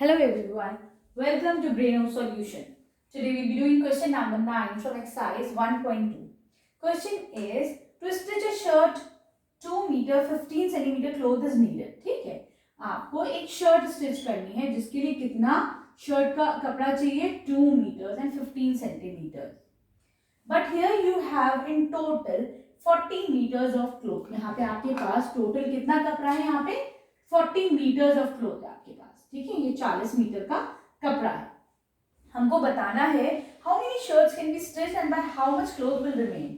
Hello everyone, welcome to Brain of Solution. Today we'll be doing question number 9 from exercise 1.2. Question is, to stitch a shirt 2 meter 15 centimeter cloth is needed. ठीक है, आपको एक shirt stitch करनी है जिसके लिए कितना shirt का कपड़ा चाहिए 2 meters and 15 centimeters. But here you have in total 40 meters of cloth. यहाँ पे आपके पास टोटल कितना कपड़ा है, यहाँ पे 40 meters of cloth है आपके पास. ठीक है, ये 40 मीटर का कपड़ा है. हमको बताना है how many shirts can be stitched and by how much cloth will remain.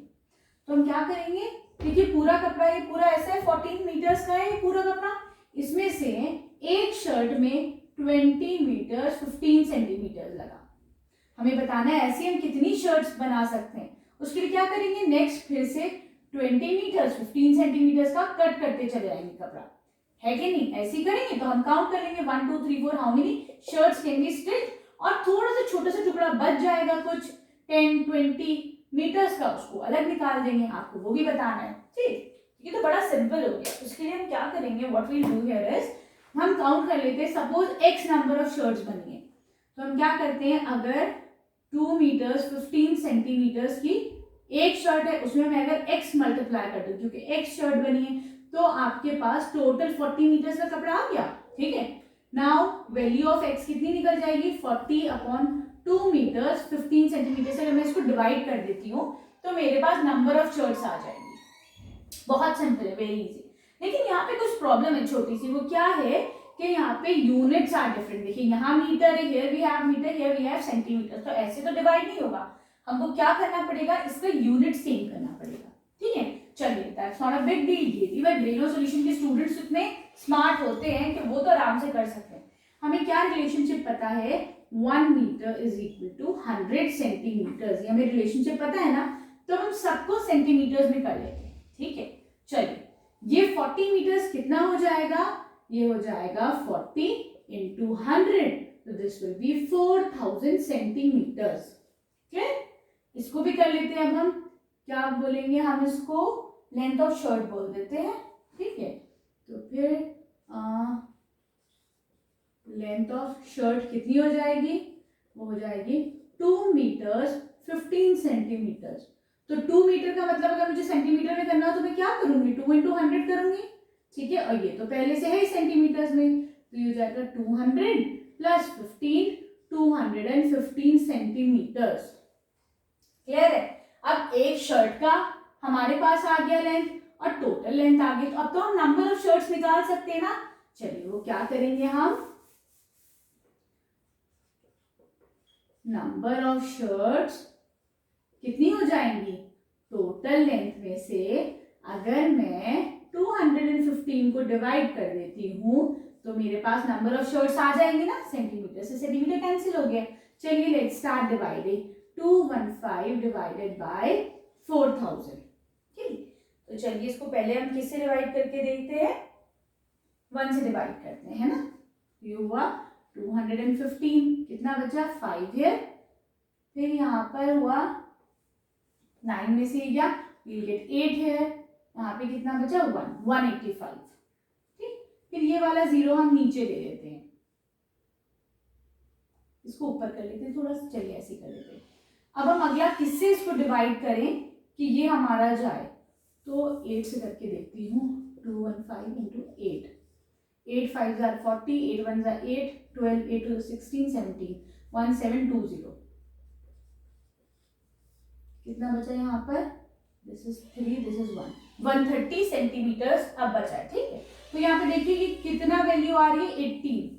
तो हम क्या करेंगे, देखिए पूरा कपड़ा ये पूरा ऐसा है 14 मीटर्स का है ये पूरा कपड़ा. इसमें से एक शर्ट में 20 मीटर्स 15 सेंटीमीटर लगा. हमें बताना है ऐसे हम कितनी शर्ट्स बना सकते हैं. उसके लिए क्या करेंगे, नेक्स्ट फिर से 20 मीटर्स 15 सेंटीमीटर्स का कट करते चले जाएंगे कपड़ा, है कि नहीं. ऐसे ही करेंगे तो हम काउंट कर लेंगे 1 2 3 4 how many shirts can be stitched, और थोड़ा सा छोटा सा टुकड़ा बच जाएगा कुछ 10 20 मीटर्स का, उसको अलग निकाल देंगे. आपको वो भी बताना है. ठीक, ये तो बड़ा सिंपल हो गया. उसके लिए हम क्या करेंगे, what we will do here is हम काउंट कर लेते हैं. Suppose x number of shirts बनी है तो हम क्या करते हैं, अगर 2 मीटर्स 15 सेंटीमीटर्स की एक शर्ट है उसमें मैं अगर x मल्टीप्लाई कर दूं क्योंकि x शर्ट बनी है तो आपके पास टोटल 40 मीटर्स का कपड़ा आ गया. ठीक है, नाउ वैल्यू ऑफ x कितनी निकल जाएगी, 40 अपॉन 2 मीटर्स 15 सेंटीमीटर से. अगर मैं इसको डिवाइड कर देती हूँ तो मेरे पास नंबर ऑफ शर्ट्स आ जाएंगी. बहुत सिंपल है, वेरी इजी. लेकिन यहाँ पे कुछ प्रॉब्लम है छोटी सी. वो क्या है कि यहाँ पे यूनिट्स आर डिफरेंट. देखिए यहाँ मीटर है, here we have metre, here we have centimetre. तो ऐसे तो डिवाइड नहीं होगा. हमको क्या करना पड़ेगा, इसका यूनिट सेम करना पड़ेगा. ठीक है, चलिए that's not a big deal. ये इवन ब्रेन ऑफ सॉल्यूशन के स्टूडेंट्स इतने स्मार्ट होते हैं कि वो तो आराम से कर सकते हैं. हमें क्या रिलेशनशिप पता है, 1 metre is equal to 100 centimetres. ये हमें रिलेशनशिप पता है ना, तो हम सबको सेंटीमीटर्स में कर लेते हैं. ठीक है, चलिए ये 40 मीटर्स कितना हो जाएगा, ये हो जाएगा 40 इंटू 100, तो this will be 4000 centimetres. Clear, इसको भी कर लेते हैं. अब हम क्या बोलेंगे, हम इसको लेंथ ऑफ शर्ट बोल देते हैं. ठीक है, तो फिर लेंथ ऑफ शर्ट कितनी हो जाएगी, वो हो जाएगी 2 मीटर्स 15 सेंटीमीटर्स. तो 2 मीटर का मतलब अगर मुझे सेंटीमीटर में करना हो तो मैं क्या करूंगी, 2 इंटू 100 करूंगी. ठीक है, और ये तो पहले से है सेंटीमीटर्स में, तो ये हो जाएगा 200 प्लस 15 215 सेंटीमीटर्स. क्लियर है. अब एक शर्ट का हमारे पास आ गया लेंथ और टोटल लेंथ आ गई. तो अब तो हम नंबर ऑफ शर्ट्स निकाल सकते हैं ना. चलिए वो क्या करेंगे, हम नंबर ऑफ शर्ट्स कितनी हो जाएंगी, टोटल लेंथ में से अगर मैं 215 को डिवाइड कर देती हूं तो मेरे पास नंबर ऑफ शर्ट्स आ जाएंगे ना. सेंटीमीटर से सेंटीमीटर कैंसिल हो गया. चलिए let's start dividing. 215 divided by 4000. ठीक, तो चलिए इसको पहले हम किससे डिवाइड करके देखते हैं, 1 से डिवाइड करते हैं, है ना. ये हुआ 215, कितना बचा 5 है, फिर यहाँ पर हुआ 9 में से गया, we'll get 8 है, यहाँ पे कितना बचा 185. ठीक, फिर ये वाला 0 हम नीचे दे देते हैं, इसको ऊपर कर लेते हैं थोड़ा सा. चलिए ऐसे कर लेते हैं. अब हम अगला किससे इसको डिवाइड करें कि ये हमारा जाए, तो 8 से करके देखती हूँ. 215 इंटू 8, 8 5 जार 40, 8 1 जार 8, 12 8 2 16 17, 1720. कितना बचा यहाँ पर, this is 3 this is 1, 130 centimetres अब बचा है. ठीक है, तो यहाँ पे देखिए कि कितना वैल्यू आ रही है 18.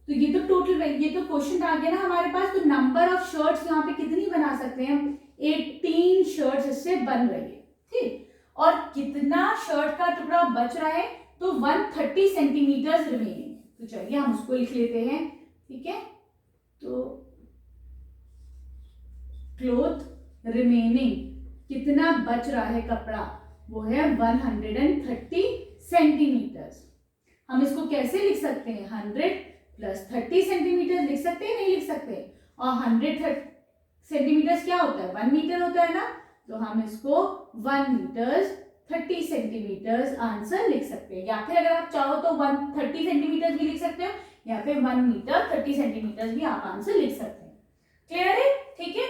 तो ये तो टोटल वैल्यू, ये तो क्वेश्चन आ गया ना हमारे पास. तो नंबर ऑफ शर्ट्स यहाँ पे कितनी बना सकते हैं हम, 18 शर्ट्स इससे बन रही है. ठीक, और कितना शर्ट का टुकड़ा बच रहा है, तो 130 सेंटीमीटर्स रिमेनिंग. तो चलिए हम उसको लिख लेते हैं. ठीक है, तो क्लॉथ रिमेनिंग कितना बच रहा है कपड़ा, वो है 130 सेंटीमीटर्स. हम इसको कैसे लिख सकते हैं, 100 प्लस 30 सेंटीमीटर लिख सकते हैं, नहीं लिख सकते. और 100 सेंटीमीटर्स क्या होता है, 1 मीटर होता है ना. तो हम इसको 1 मीटर्स 30 सेंटीमीटर्स आंसर लिख सकते हैं. या फिर अगर आप चाहो तो 130 सेंटीमीटर भी लिख सकते हो, यहाँ पे 1 मीटर 30 सेंटीमीटर भी आप आंसर लिख सकते हैं। क्लियर है? ठीक है,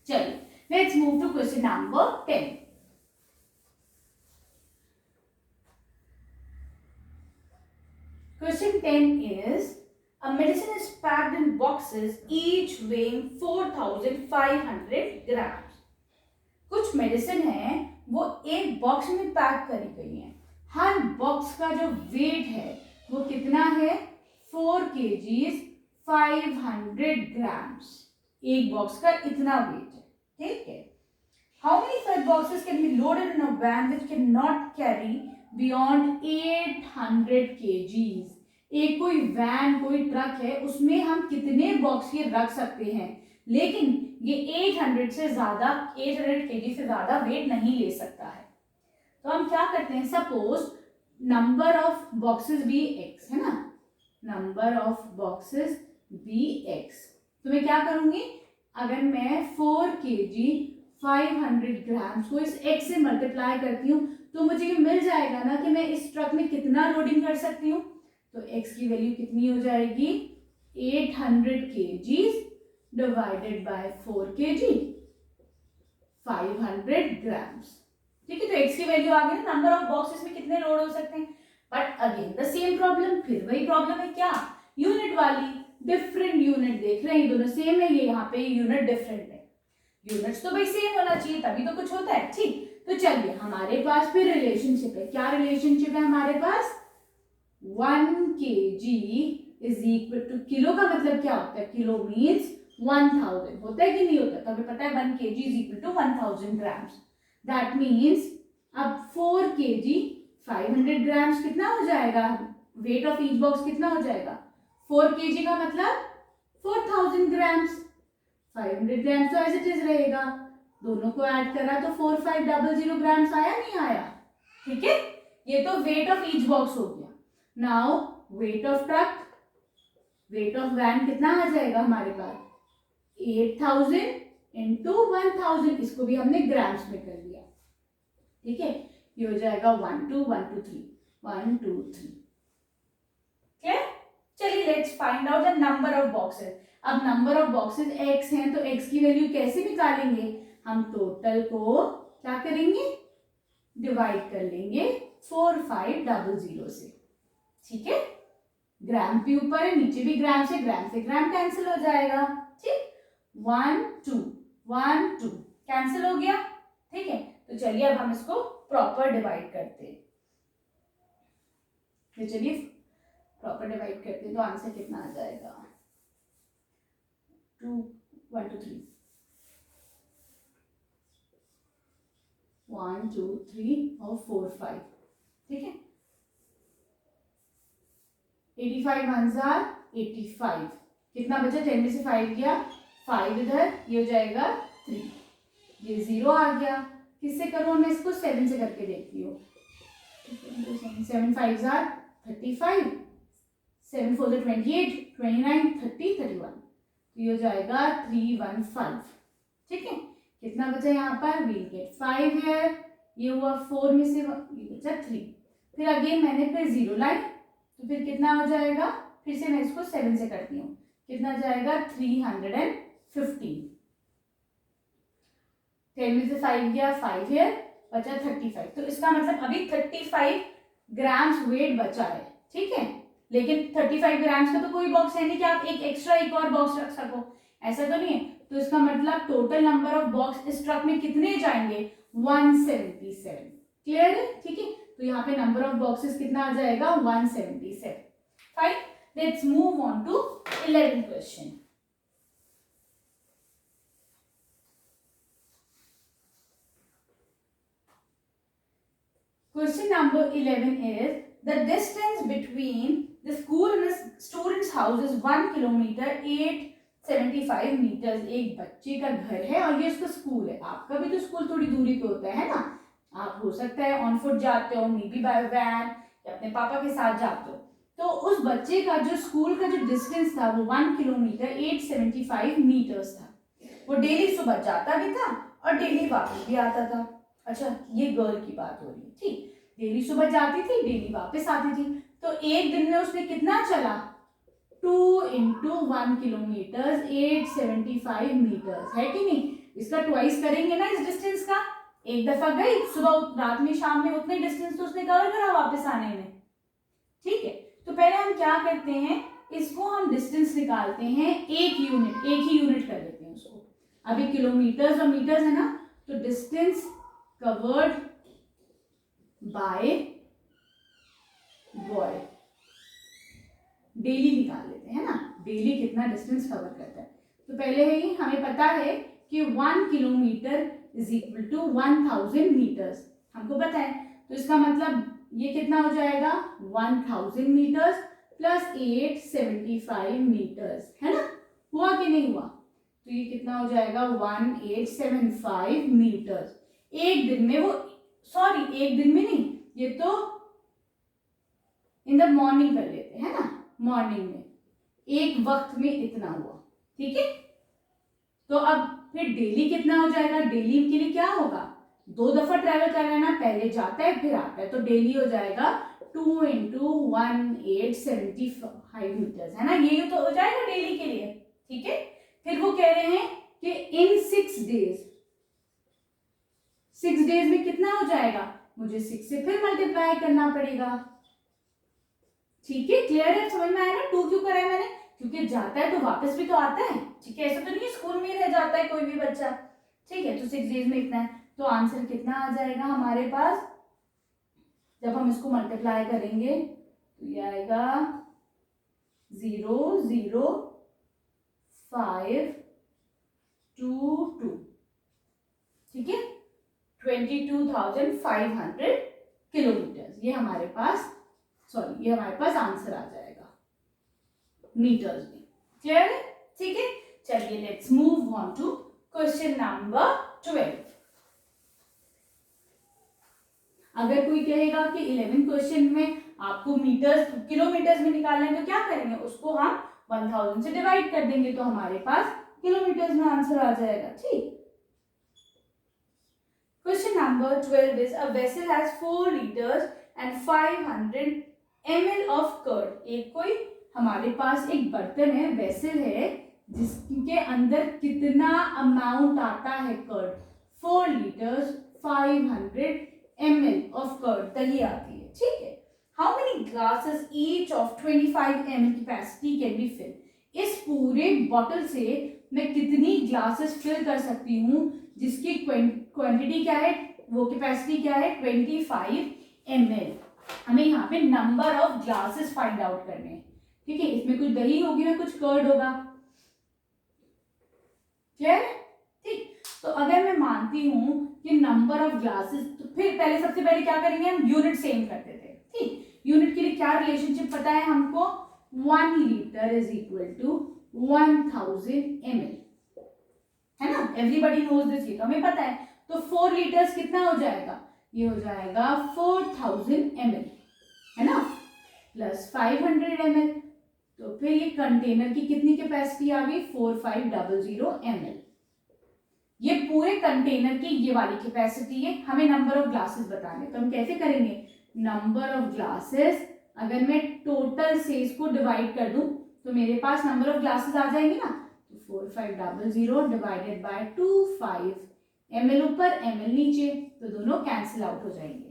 चलिए let's move to question number 10। Question 10 is, a medicine is packed in boxes each weighing 4,500 grams. कुछ मेडिसिन है वो एक बॉक्स में पैक करी गई है। हर बॉक्स का जो वेट है वो कितना है? 4 kgs 500 grams। एक बॉक्स का इतना वेट है, ठीक है। How many such boxes can be loaded in a van which cannot carry beyond 800 kgs? एक कोई वैन कोई ट्रक है उसमें हम कितने बॉक्स ये रख सकते हैं, लेकिन ये 800 से ज्यादा 800 kg से ज्यादा वेट नहीं ले सकता है। तो हम क्या करते हैं, suppose number of boxes be x है ना, number of boxes be x, तो मैं क्या करूंगी, अगर मैं 4 kg 500 ग्राम्स को इस x से मल्टीप्लाई करती हूँ तो मुझे ये मिल जाएगा ना कि मैं इस ट्रक में कितना लोडिंग कर सकती हूँ। तो x की वैल्यू कितनी हो जाएगी, 800 kgs divided by 4 kg 500 grams. ठीक है, तो x की वैल्यू आ गई ना, नंबर ऑफ बॉक्सेस में कितने लोड हो सकते हैं। But again the same problem, फिर वही प्रॉब्लम है क्या, यूनिट वाली, डिफरेंट यूनिट देख रहे हैं, ये दोनों सेम है, ये यहाँ पे यूनिट डिफरेंट है। यूनिट्स तो भाई सेम होना चाहिए तभी तो कुछ होता है। ठीक, तो चलिए हमारे पास फिर रिलेशनशिप है। क्या रिलेशनशिप है हमारे पास, 1 kg is equal to, kilo का मतलब क्या होता है, किलो मीन्स 1000 होता है कि नहीं होता, तो हमें पता है 1 kg is equal to 1000 grams. That means अब 4 kg 500 ग्राम्स कितना हो जाएगा, वेट ऑफ ईच बॉक्स कितना हो जाएगा, 4 kg का मतलब 4000 ग्राम्स, 500 ग्राम्स तो एज इट इज रहेगा, दोनों को ऐड करा तो 4500 ग्राम्स आया, नहीं आया। ठीक है, ये तो वेट ऑफ ईच बॉक्स हो गया। Now weight of truck, weight of van कितना आ जाएगा हमारे पास, 8000 इंटू 1000, इसको भी हमने ग्राम्स में कर लिया। ठीक है, ये हो जाएगा 1 2 1 2 3 1 2 3। क्लियर? चलिए let's find out the number of boxes. अब नंबर ऑफ बॉक्सेस x हैं तो x की वैल्यू कैसे निकालेंगे, हम टोटल को क्या करेंगे, डिवाइड कर लेंगे 4500 से। ठीक है, ग्राम भी ऊपर है, नीचे भी ग्राम से ग्राम कैंसिल हो जाएगा। ठीक, 1 2 1 2 कैंसिल हो गया। ठीक है, तो चलिए अब हम इसको प्रॉपर डिवाइड करते हैं। तो चलिए प्रॉपर डिवाइड करते हैं तो आंसर कितना आ जाएगा, 2 1 2 3 1 2 3 और 4 5। ठीक है, 85 1 जार 85, कितना बचा, 10 में से 5 गया, 5 इधर, ये हो जाएगा 3, ये 0 आ गया। किससे करूँ मैं इसको, 7 से करके देखती हूँ। 7 5 जार 35, 7 4 28 29 30 31, तो ये हो जाएगा 315। ठीक है, कितना बचा यहाँ पर, वील गेट 5 है, ये हुआ 4 में से ये बचा 3, फिर अगेन मैंने फिर 0 लाई, तो फिर कितना हो जाएगा, फिर से मैं इसको 7 से करती हूँ, कितना जाएगा 315। 10 में से 5 गया, 5 है, बचा 35, तो इसका मतलब अभी 35 ग्राम्स वेट बचा है। ठीक है, लेकिन 35 ग्राम्स का तो कोई बॉक्स है नहीं कि आप एक एक्स्ट्रा एक और बॉक्स रख सको, ऐसा तो नहीं है। तो इसका मतलब टोटल नंबर ऑफ बॉक्स इस ट्रक में कितने जाएंगे, 177। क्लियर है? ठीक है, तो यहाँ पे नंबर ऑफ बॉक्सेस कितना आ जाएगा, 177। Fine, let's move on to 11th question. Question number 11 is, the distance between the school and the student's house is 1 kilometer 875 meters। एक बच्चे का घर है और ये उसका स्कूल है। आपका भी तो स्कूल थोड़ी दूरी पे होता है ना, आप हो सकता है ऑन फुट जाते हो, मे बी बाय वैन या अपने पापा के साथ जाते हो। तो उस बच्चे का जो स्कूल का जो डिस्टेंस था वो 1 किलोमीटर 875 मीटर्स था। वो डेली सुबह जाता भी था और डेली वापस भी आता था। अच्छा, ये गर्ल की बात हो रही है। ठीक, डेली सुबह जाती थी, डेली वापस आती थी, तो एक दिन में उसने कितना चला, 2 इंटू 1 किलोमीटर 875 मीटर्स, है कि नहीं? इसका ट्वाइस करेंगे ना इस डिस्टेंस का, एक दफा गई सुबह रात में शाम में, उतने डिस्टेंस तो उसने कवर करा वापस आने में, ठीक है। तो पहले हम क्या करते हैं, इसको हम डिस्टेंस निकालते हैं एक यूनिट, एक ही यूनिट कर लेते हैं उसको। अभी किलोमीटर्स और मीटर्स है ना, तो distance covered by boy daily निकाल लेते हैं ना, डेली कितना डिस्टेंस कवर करता है। तो पहले ही हमें पता है कि 1 kilometre is equal to 1000 metres, हमको पता है। तो इसका मतलब ये कितना हो जाएगा, 1000 मीटर्स प्लस 875 मीटर्स, है ना? हुआ कि नहीं हुआ? तो ये कितना हो जाएगा, 1875 मीटर्स। एक दिन में वो, सॉरी एक दिन में नहीं, ये तो इन द मॉर्निंग कर लेते हैं ना, मॉर्निंग में एक वक्त में इतना हुआ, ठीक है। तो अब फिर डेली कितना हो जाएगा, डेली के लिए क्या होगा, 2 दफा ट्रैवल कर रहा है ना, पहले जाता है फिर आता है, तो डेली हो जाएगा 2 इंटू 1875 मीटर्स, है ना, ये तो हो जाएगा डेली के लिए, ठीक है। फिर वो कह रहे हैं कि इन 6 डेज में कितना हो जाएगा, मुझे 6 से फिर मल्टीप्लाई करना पड़ेगा, ठीक है। क्लियर है, समझ में आया ना 2 क्यों करा है मैंने, क्योंकि जाता है तो वापस भी तो आता है, ठीक है। ऐसा तो नहीं स्कूल में ही रह जाता है कोई भी बच्चा, ठीक है। तो 6 डेज में इतना है, तो आंसर कितना आ जाएगा हमारे पास, जब हम इसको मल्टीप्लाई करेंगे तो ये आएगा 00522, ठीक है, 22,500 किलोमीटर, ये हमारे पास, सॉरी ये हमारे पास आंसर आ जाएगा मीटर्स में। क्लियर है, ठीक है। चलिए let's move on to question number 12। अगर कोई कहेगा कि 11 क्वेश्चन में आपको मीटर्स किलोमीटर्स में निकालना है तो क्या करेंगे, उसको हम 1000 से डिवाइड कर देंगे, तो हमारे पास किलोमीटर्स में आंसर आ जाएगा, ठीक। Question number 12 is a vessel has 4 litres and 500 ml of curd. एक कोई हमारे पास एक बर्तन है, वेसल है, जिसके अंदर कितना अमाउंट आता है curd, 4 litres 500 ml of curd, दही आती है, ठीक है। How many glasses each of 25 ml capacity can be fill. इस पूरे बॉटल से मैं कितनी ग्लासेस फिल कर सकती हूँ, जिसकी क्वांटिटी क्या है, वो कैपेसिटी क्या है, 25 ml। हमें यहाँ पे number of glasses find out करने हैं, ठीक है। इसमें कुछ दही होगी ना, कुछ कर्ड होगा, क्लियर है, ठीक। तो अगर मैं मानती हूं कि नंबर ऑफ ग्लासेस, तो फिर पहले सबसे पहले क्या करेंगे, हम यूनिट सेम करते थे, ठीक। यूनिट के लिए क्या रिलेशनशिप पता है हमको, 1 litre is equal to 1000 ml, है ना, एवरीबडी नोज दिस, ये तो हमें पता है। तो 4 लीटर्स कितना हो जाएगा, ये हो जाएगा 4000 ml, है ना, प्लस 500 ml, तो फिर ये कंटेनर की कितनी कैपेसिटी आ गई, 4500 ml। ये पूरे कंटेनर की ये वाली कैपेसिटी है, हमें नंबर ऑफ ग्लासेस बताने, तो हम कैसे करेंगे, नंबर ऑफ ग्लासेस, अगर मैं टोटल से इसको डिवाइड कर दूं तो मेरे पास नंबर ऑफ ग्लासेस आ जाएंगे ना, तो 4500 डिवाइडेड बाय 25, ml ऊपर ml नीचे, तो दोनों कैंसिल आउट हो जाएंगे,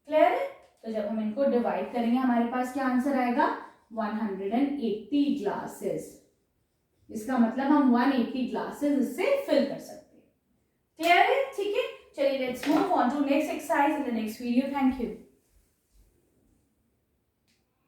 क्लियर है। तो जब हम इनको डिवाइड करेंगे हमारे पास क्या आंसर आएगा, 180 ग्लासेस। इसका मतलब हम 180 ग्लासेस इससे फिल कर सकते हैं, क्लियर है, ठीक है। चलिए let's move on to next exercise in the next video, thank you.